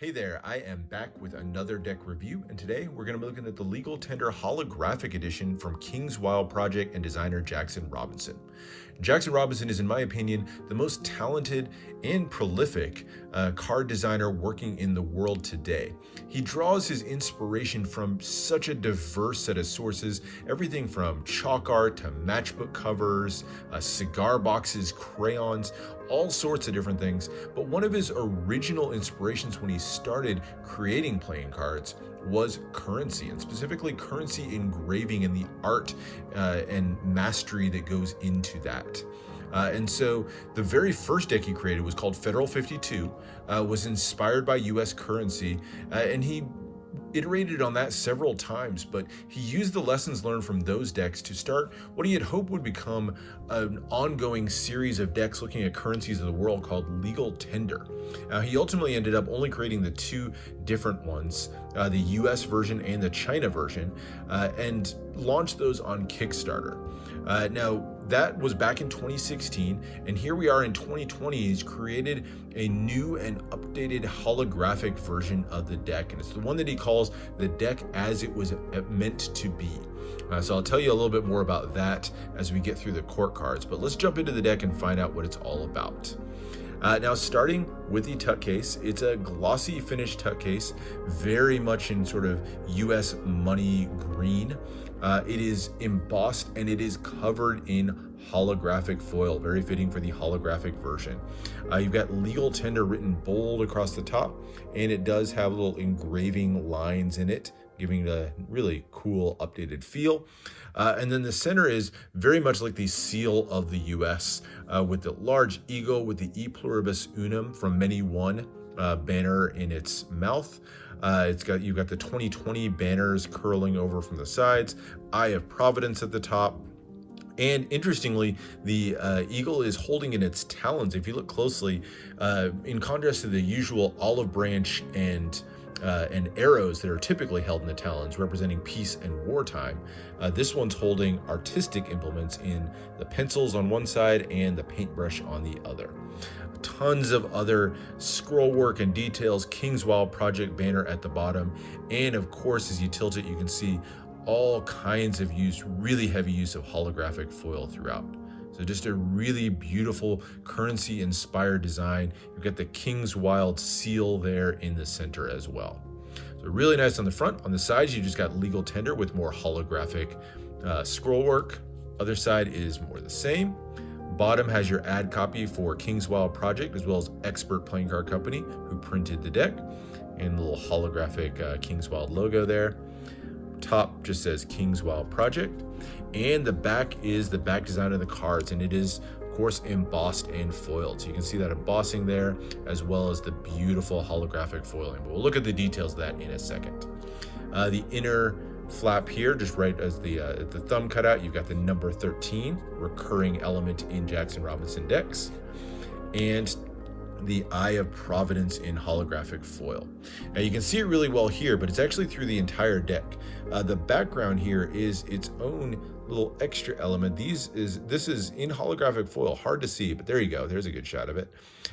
Hey there, I am back with another deck review, and today we're going to be looking at the Legal Tender Holographic Edition from King's Wild Project and designer Jackson Robinson. Jackson Robinson is, in my opinion, the most talented and prolific card designer working in the world today. He draws his inspiration from such a diverse set of sources, everything from chalk art to matchbook covers, cigar boxes, crayons, all sorts of different things. But one of his original inspirations when he started creating playing cards was currency, and specifically currency engraving and the art and mastery that goes into that. And so the very first deck he created was called Federal 52, was inspired by US currency, and he iterated on that several times, but he used the lessons learned from those decks to start what he had hoped would become an ongoing series of decks looking at currencies of the world called Legal Tender. He ultimately ended up only creating the two different ones, the US version and the China version, and launched those on Kickstarter. Now, that was back in 2016, and here we are in 2020. He's created a new and updated holographic version of the deck, and it's the one that he calls the deck as it was meant to be. So I'll tell you a little bit more about that as we get through the court cards, but let's jump into the deck and find out what it's all about. Now, starting with the tuck case, it's a glossy finish tuck case, very much in sort of US money green. It is embossed and it is covered in holographic foil, very fitting for the holographic version. You've got Legal Tender written bold across the top, and it does have little engraving lines in it, giving it a really cool updated feel. And then the center is very much like the seal of the US, with the large eagle with the E pluribus unum from many one banner in its mouth. You've got the 2020 banners curling over from the sides, Eye of Providence at the top. And interestingly, the eagle is holding in its talons, if you look closely, in contrast to the usual olive branch and arrows that are typically held in the talons, representing peace and wartime. This one's holding artistic implements in the pencils on one side and the paintbrush on the other. Tons of other scroll work and details, King's Wild Project banner at the bottom, and of course, as you tilt it, you can see all kinds of really heavy use of holographic foil throughout. So just a really beautiful currency-inspired design. You've got the King's Wild seal there in the center as well. So really nice on the front. On the sides, you just got Legal Tender with more holographic scroll work. Other side is more the same. Bottom has your ad copy for King's Wild Project, as well as Expert Playing Card Company, who printed the deck, and the little holographic King's Wild logo there. Top just says King's Wild Project, and the back is the back design of the cards, and it is of course embossed and foiled, so you can see that embossing there as well as the beautiful holographic foiling, but we'll look at the details of that in a second. The inner flap here, just right as the thumb cutout, you've got the number 13 recurring element in Jackson Robinson decks, and the Eye of Providence in holographic foil. Now you can see it really well here, but it's actually through the entire deck. The background here is its own little extra element. This is in holographic foil, hard to see, but there you go, there's a good shot of it.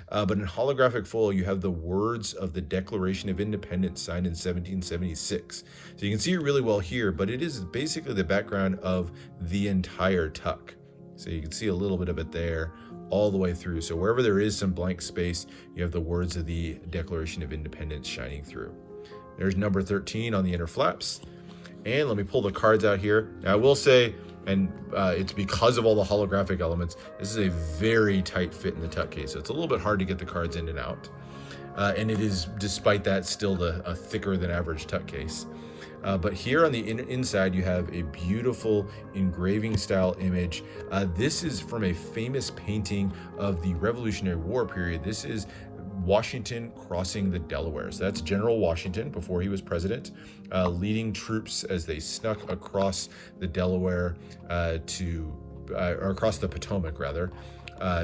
But in holographic foil, you have the words of the Declaration of Independence signed in 1776. So you can see it really well here, but it is basically the background of the entire tuck. So you can see a little bit of it there all the way through. So wherever there is some blank space, you have the words of the Declaration of Independence shining through. There's number 13 on the inner flaps. And let me pull the cards out here. Now I will say, and it's because of all the holographic elements, this is a very tight fit in the tuck case. So it's a little bit hard to get the cards in and out. And it is, despite that, still a thicker than average tuck case. But here on the inside, you have a beautiful engraving style image. This is from a famous painting of the Revolutionary War period. This is Washington crossing the Delaware. So that's General Washington before he was president, leading troops as they snuck across the Delaware or across the Potomac rather,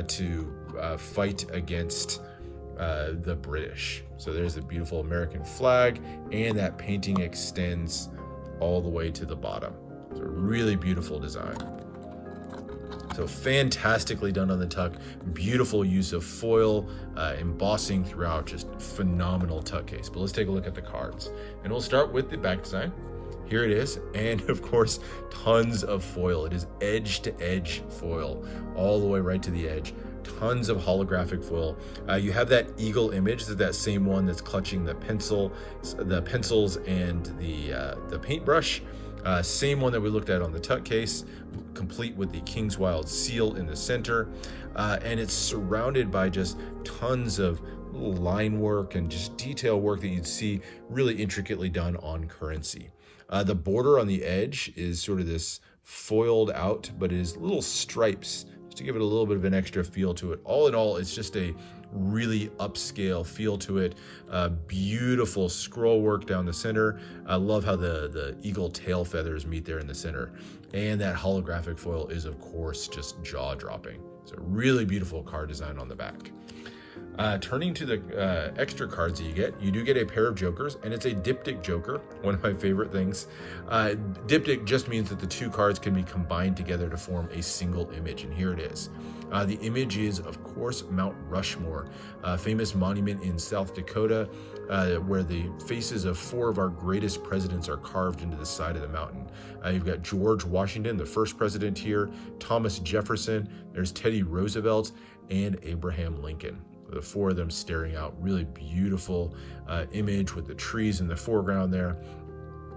to fight against the British. So there's the beautiful American flag, and that painting extends all the way to the bottom. So really beautiful design. So fantastically done on the tuck. Beautiful use of foil, embossing throughout, just phenomenal tuck case. But let's take a look at the cards. And we'll start with the back design. Here it is, and of course, tons of foil. It is edge to edge foil, all the way right to the edge. Tons of holographic foil. You have that eagle image, that same one that's clutching the pencils and the paintbrush. Same one that we looked at on the tuck case, complete with the King's Wild seal in the center. And it's surrounded by just tons of little line work and just detail work that you'd see really intricately done on currency. The border on the edge is sort of this foiled out, but it is little stripes just to give it a little bit of an extra feel to it. All in all, it's just a really upscale feel to it. Beautiful scroll work down the center. I love how the eagle tail feathers meet there in the center. And that holographic foil is, of course, just jaw-dropping. So really beautiful card design on the back. Turning to the extra cards that you do get a pair of jokers, and it's a diptych joker, one of my favorite things. Diptych just means that the two cards can be combined together to form a single image, and here it is. The image is, of course, Mount Rushmore, a famous monument in South Dakota, where the faces of 4 of our greatest presidents are carved into the side of the mountain. You've got George Washington, the first president here, Thomas Jefferson, there's Teddy Roosevelt, and Abraham Lincoln. The 4 of them staring out. Really beautiful image with the trees in the foreground there.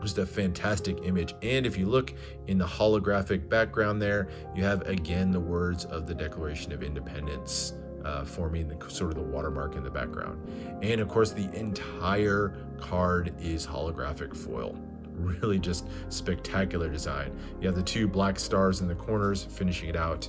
Just a fantastic image. And if you look in the holographic background there, you have again the words of the Declaration of Independence forming sort of the watermark in the background. And of course, the entire card is holographic foil. Really just spectacular design. You have the 2 black stars in the corners finishing it out.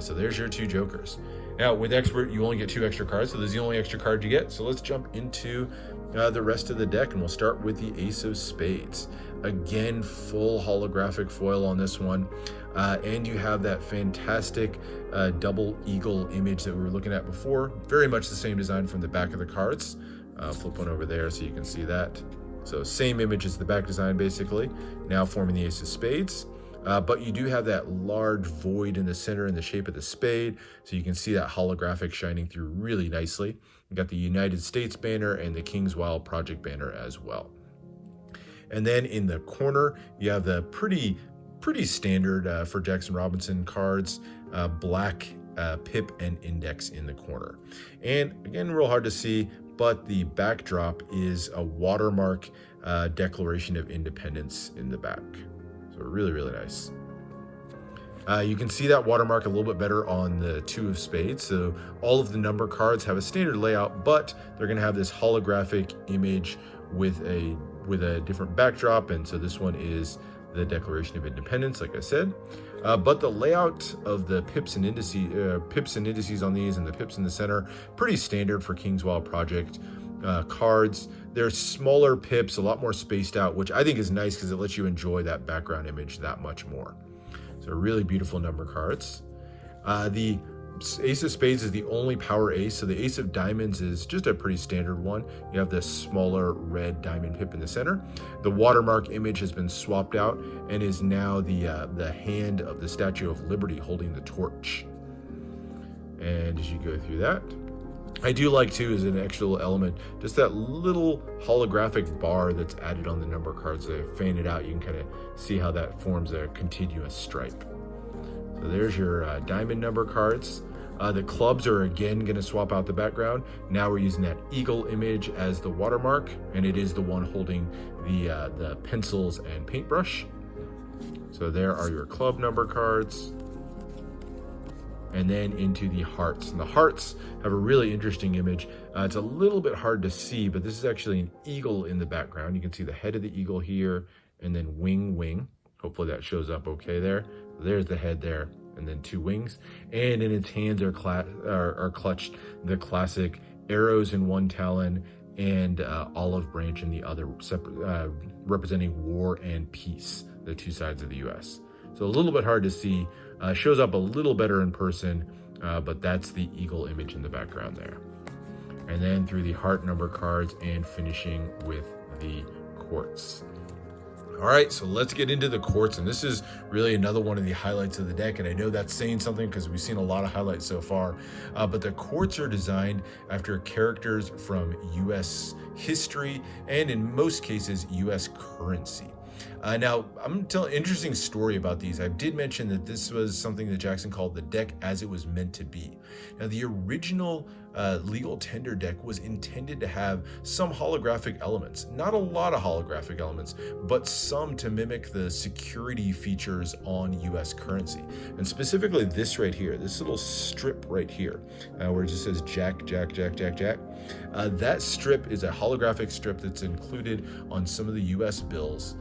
So there's your 2 jokers. Now with Expert, you only get 2 extra cards, so this is the only extra card you get. So let's jump into the rest of the deck, and we'll start with the Ace of Spades. Again, full holographic foil on this one. And you have that fantastic double eagle image that we were looking at before. Very much the same design from the back of the cards. Flip one over there so you can see that. So same image as the back design basically, now forming the Ace of Spades. But you do have that large void in the center in the shape of the spade, so you can see that holographic shining through really nicely. You got the United States banner and the King's Wild Project banner as well. And then in the corner, you have the pretty standard for Jackson Robinson cards, black pip and index in the corner. And again, real hard to see, but the backdrop is a watermark Declaration of Independence in the back. So really, really nice. You can see that watermark a little bit better on the 2 of Spades. So all of the number cards have a standard layout, but they're going to have this holographic image with a different backdrop. And so this one is the Declaration of Independence, like I said. But the layout of the pips and indices on these and the pips in the center, pretty standard for King's Wild Project cards. They're smaller pips, a lot more spaced out, which I think is nice because it lets you enjoy that background image that much more. So really beautiful number cards. The Ace of Spades is the only power ace, so the Ace of Diamonds is just a pretty standard one. You have this smaller red diamond pip in the center. The watermark image has been swapped out and is now the hand of the Statue of Liberty holding the torch. And as you go through that, I do like too, as an extra little element, just that little holographic bar that's added on the number cards. They fan it out, you can kind of see how that forms a continuous stripe. So there's your diamond number cards. The clubs are again going to swap out the background. Now we're using that eagle image as the watermark, and it is the one holding the pencils and paintbrush. So there are your club number cards. And then into the hearts. And the hearts have a really interesting image. It's a little bit hard to see, but this is actually an eagle in the background. You can see the head of the eagle here, and then wing. Hopefully that shows up okay there. There's the head there, and then 2 wings. And in its hands are clutched the classic arrows in one talon and olive branch in the other, representing war and peace, the 2 sides of the U.S. So a little bit hard to see. Shows up a little better in person, but that's the eagle image in the background there. And then through the heart number cards and finishing with the quartz. All right, so let's get into the courts, and this is really another one of the highlights of the deck, and I know that's saying something because we've seen a lot of highlights so far, but the courts are designed after characters from U.S. history and in most cases U.S. currency. Now, I'm going to tell an interesting story about these. I did mention that this was something that Jackson called the deck as it was meant to be. Now, the original legal tender deck was intended to have some holographic elements. Not a lot of holographic elements, but some to mimic the security features on US currency. And specifically this right here, this little strip right here, where it just says Jack, Jack, Jack, Jack, Jack. That strip is a holographic strip that's included on some of the US bills.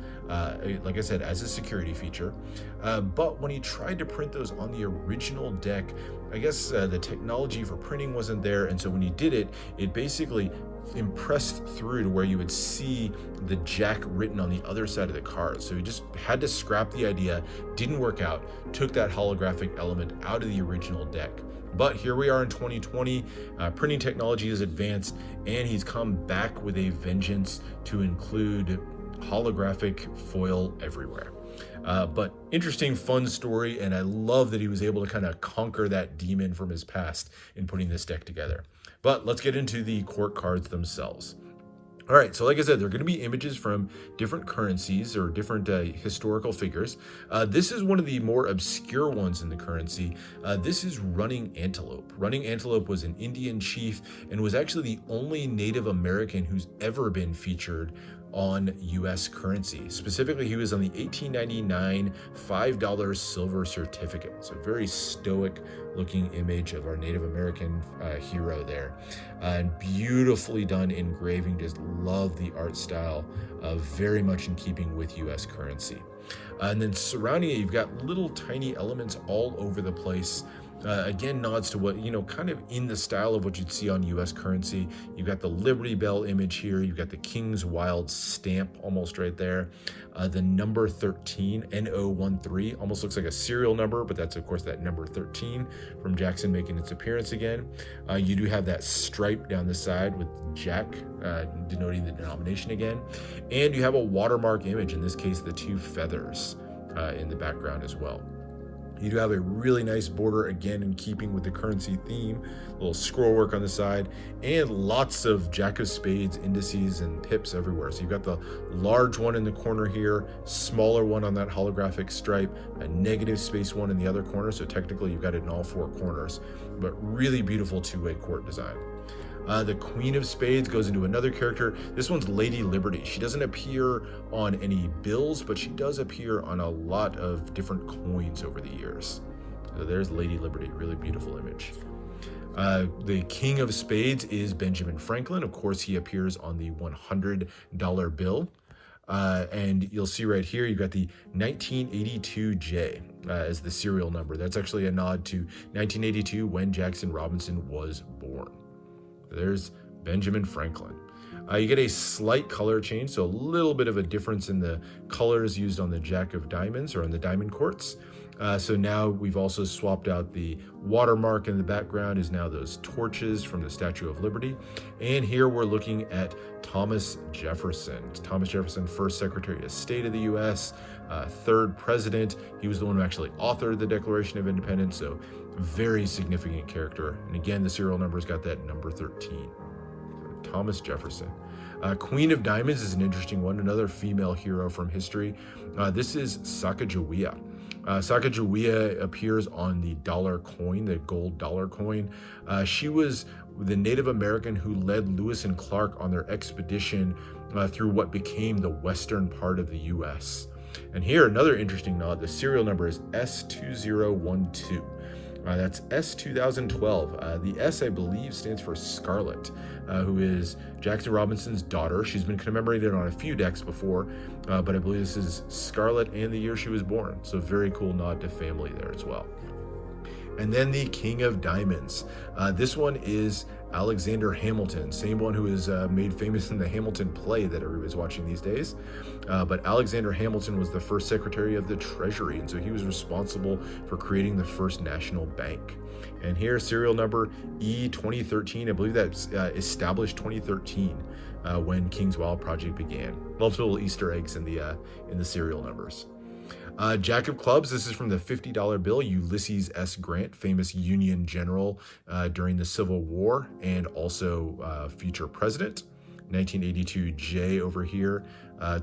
Like I said, as a security feature. But when he tried to print those on the original deck, I guess the technology for printing wasn't there. And so when he did it, it basically impressed through to where you would see the Jack written on the other side of the card. So he just had to scrap the idea, didn't work out, took that holographic element out of the original deck. But here we are in 2020, printing technology is advanced, and he's come back with a vengeance to include holographic foil everywhere. But interesting, fun story, and I love that he was able to kind of conquer that demon from his past in putting this deck together. But let's get into the court cards themselves. All right, so like I said, they're going to be images from different currencies or different historical figures. This is one of the more obscure ones in the currency. This is Running Antelope. Running Antelope was an Indian chief and was actually the only Native American who's ever been featured on US currency. Specifically, he was on the 1899 $5 silver certificate. So very stoic looking image of our Native American hero there. And beautifully done engraving. Just love the art style, very much in keeping with US currency. And then surrounding it, you've got little tiny elements all over the place. Again, nods to what, kind of in the style of what you'd see on US currency. You've got the Liberty Bell image here. You've got the King's Wild stamp almost right there. The number 13, N013, almost looks like a serial number, but that's, of course, that number 13 from Jackson making its appearance again. You do have that stripe down the side with Jack, denoting the denomination again. And you have a watermark image, in this case, the two feathers in the background as well. You do have a really nice border, again, in keeping with the currency theme, a little scroll work on the side, and lots of Jack of Spades indices and pips everywhere. So you've got the large one in the corner here, smaller one on that holographic stripe, a negative space one in the other corner. So technically you've got it in all four corners, but really beautiful two-way court design. The Queen of Spades goes into another character. This one's Lady Liberty. She doesn't appear on any bills, but she does appear on a lot of different coins over the years. So there's Lady Liberty, really beautiful image. The King of Spades is Benjamin Franklin. Of course, he appears on the $100 bill. And you'll see right here, you've got the 1982J as the serial number. That's actually a nod to 1982 when Jackson Robinson was born. There's Benjamin Franklin. You get a slight color change, so a little bit of a difference in the colors used on the Jack of Diamonds or on the diamond courts. So now we've also swapped out the watermark in the background is now those torches from the Statue of Liberty. And here we're looking at Thomas Jefferson. Thomas Jefferson, first Secretary of State of the U.S., third president. He was the one who actually authored the Declaration of Independence, so very significant character. And again, the serial number's got that number 13. Thomas Jefferson. Queen of Diamonds is an interesting one, another female hero from history. This is Sacagawea. Sacagawea appears on the dollar coin, the gold dollar coin. She was the Native American who led Lewis and Clark on their expedition through what became the western part of the U.S. And here, another interesting nod, the serial number is S2012. That's S2012. The S, I believe, stands for Scarlet, who is Jackson Robinson's daughter. She's been commemorated on a few decks before, but I believe this is Scarlet and the year she was born. So very cool nod to family there as well. And then the King of Diamonds. This one is Alexander Hamilton, same one who is made famous in the Hamilton play that everybody's watching these days. But Alexander Hamilton was the first Secretary of the Treasury, and so he was responsible for creating the first national bank. And here, serial number E2013, I believe that's established 2013. when King's Wild Project began. Lots of little Easter eggs in the serial numbers. Jack of Clubs, this is from the $50 bill. Ulysses S. Grant, famous Union general during the Civil War and also future president. 1982 J over here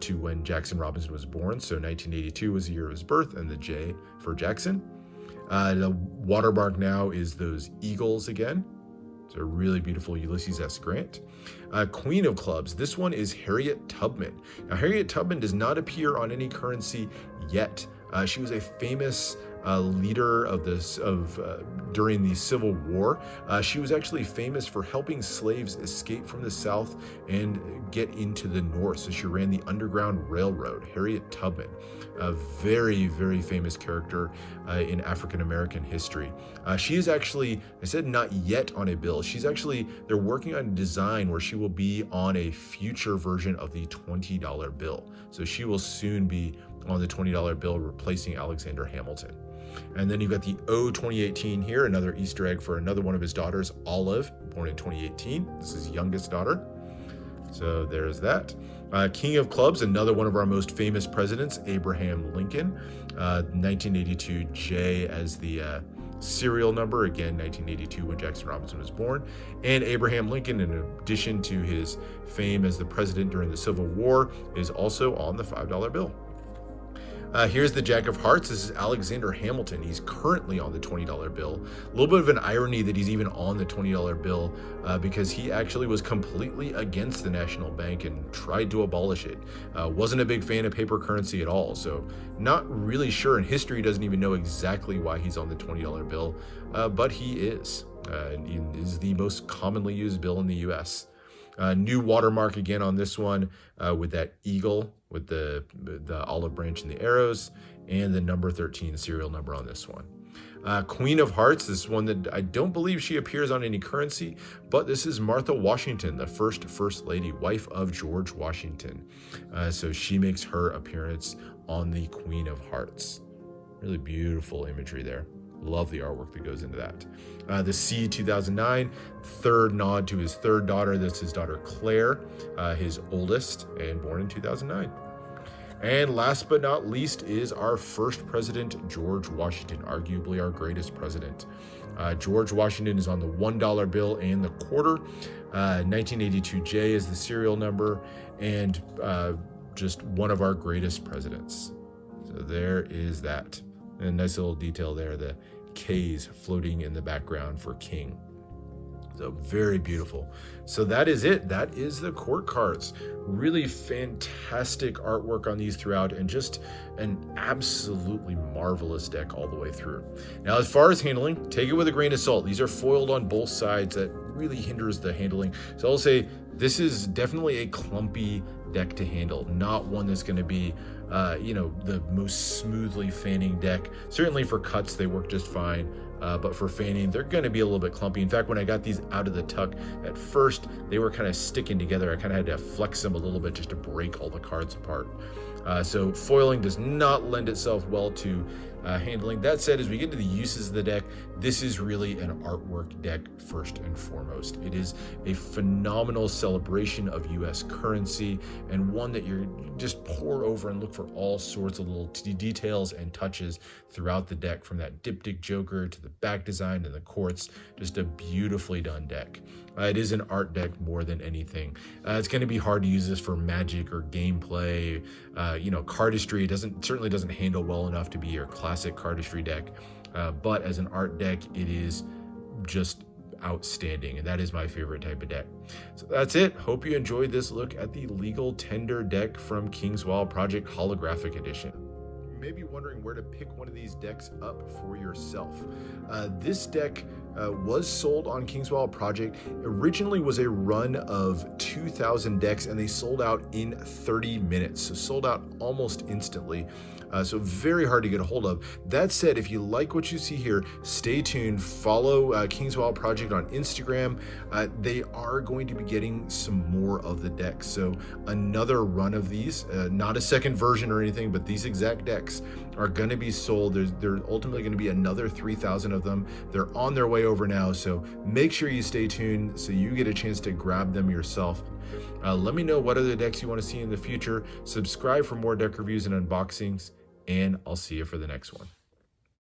to when Jackson Robinson was born. So 1982 was the year of his birth, and the J for Jackson. The watermark now is those eagles again. So really beautiful Ulysses S. Grant. Queen of Clubs, this one is Harriet Tubman. Now Harriet Tubman does not appear on any currency yet. She was a famous leader of during the Civil War. She was actually famous for helping slaves escape from the South and get into the North. So she ran the Underground Railroad. Harriet Tubman, a very, very famous character in African American history. She is actually, I said not yet on a bill. They're working on a design where she will be on a future version of the $20 bill. So she will soon be on the $20 bill, replacing Alexander Hamilton. And then you've got the O 2018 here, another Easter egg for another one of his daughters, Olive, born in 2018. This is his youngest daughter. So there's that. King of Clubs, another one of our most famous presidents, Abraham Lincoln. 1982 J as the serial number, again 1982 when Jackson Robinson was born. And Abraham Lincoln, in addition to his fame as the president during the Civil War, is also on the $5 bill. Here's the Jack of Hearts. This is Alexander Hamilton. He's currently on the $20 bill. A little bit of an irony that he's even on the $20 bill because he actually was completely against the national bank and tried to abolish it. Wasn't a big fan of paper currency at all, so not really sure, and history doesn't even know exactly why he's on the $20 bill, but he is. He is the most commonly used bill in the U.S. New watermark again on this one with that eagle with the olive branch and the arrows, and the number 13 serial number on this one. Queen of Hearts, this is one that I don't believe she appears on any currency, but this is Martha Washington, the first lady, wife of George Washington. So she makes her appearance on the Queen of Hearts. Really beautiful imagery there. Love the artwork that goes into that. The C 2009, third nod to his third daughter. That's his daughter Claire, his oldest, and born in 2009. And last but not least is our first president, George Washington, arguably our greatest president. George Washington is on the $1 bill and the quarter. 1982 J is the serial number, and just one of our greatest presidents. So there is that. And a nice little detail there, the K's floating in the background for King. So very beautiful. So that is it. That is the court cards. Really fantastic artwork on these throughout, and just an absolutely marvelous deck all the way through. Now, as far as handling, take it with a grain of salt. These are foiled on both sides. That really hinders the handling. So I'll say this is definitely a clumpy deck to handle, not one that's going to be the most smoothly fanning deck. Certainly for cuts, they work just fine. But for fanning, they're going to be a little bit clumpy. In fact, when I got these out of the tuck, at first, they were kind of sticking together. I kind of had to flex them a little bit just to break all the cards apart. So foiling does not lend itself well to handling. That said, as we get to the uses of the deck, this is really an artwork deck first and foremost. It is a phenomenal celebration of U.S. currency, and one that you're just pour over and look for all sorts of little details and touches throughout the deck, from that diptych joker to the back design and the quartz. Just a beautifully done deck. It is an art deck more than anything. It's going to be hard to use this for Magic or gameplay. Cardistry certainly doesn't handle well enough to be your classic cardistry deck. But as an art deck, it is just outstanding, and that is my favorite type of deck. So that's it. Hope you enjoyed this look at the Legal Tender deck from King's Wild Project Holographic Edition. You may be wondering where to pick one of these decks up for yourself. This deck was sold on King's Wild Project. Originally was a run of 2,000 decks, and they sold out in 30 minutes. So sold out almost instantly. So very hard to get a hold of. That said, if you like what you see here, stay tuned. Follow King's Wild Project on Instagram. They are going to be getting some more of the decks. So another run of these, not a second version or anything, but these exact decks decks are going to be sold. There's ultimately going to be another 3,000 of them. They're on their way over now, so make sure you stay tuned so you get a chance to grab them yourself. Let me know what other decks you want to see in the future. Subscribe for more deck reviews and unboxings, and I'll see you for the next one.